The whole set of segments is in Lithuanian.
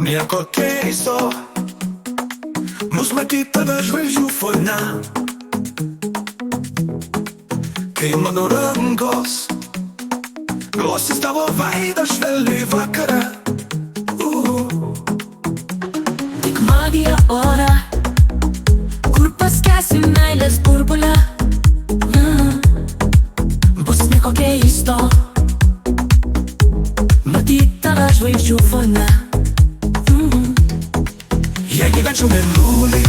Nieko keisto, mus matyt tave žvaigždžių fone. Kai mano rankos glostys tavo veidą švelniai vakare. Tik magija ore, kur paskęsim meilės burbule. Bus nieko keisto, matyt tave žvaigždžių fone. Jei gyvenčiau mėnulį,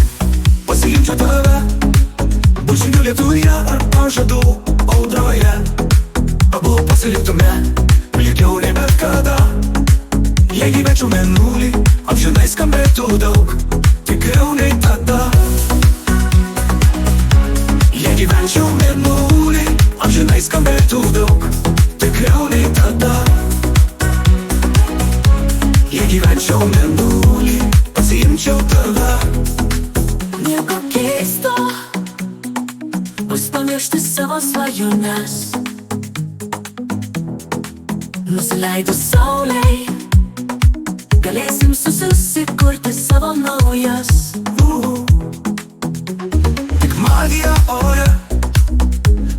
pasiimčiau tave, bučinių lietuje ar pažadų audroje. Abu pasiliktume, ilgiau nei bet kada. Jei gyvenčiau mėnulį, amžinai skambėtų daug, tikriau nei tada. Jei gyvenčiau mėnulį, amžinai skambėtų daug, tikriau nei tada. Jei gyvenčiau mėnulį, pasiimčiau tave. Nieko keisto, bus pamiršti savo svajones. Nusileidus saulei, galėsim susikurti savo naujas. Tik magija ore,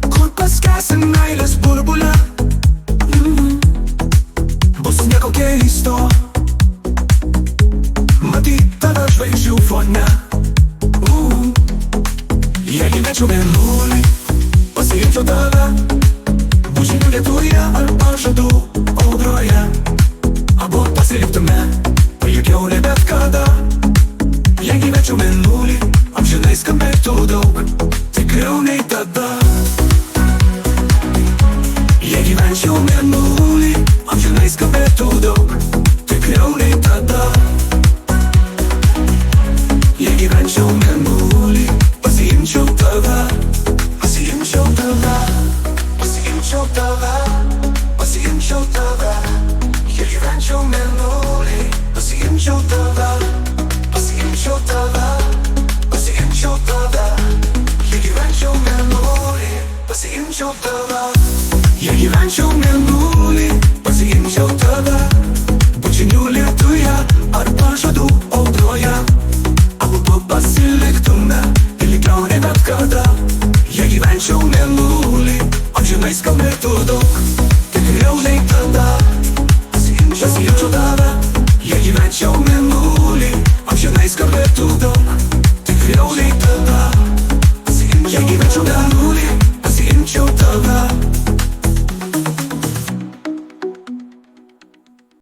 kur paskęsim meilės burbule. Bus nieko keisto, matyt tave žvaigždžių fone. Jei gyvenčiau mėnulį, pasiimčiau tave, bučinių lietuje ar pažadų audroje. Abu pasiliktume, ilgiau nei bet kada. Jei gyvenčiau mėnulį, amžinai skambėtų daug, tikriau nei tada. Jei gyvenčiau mėnulį, amžinai skambėtų daug,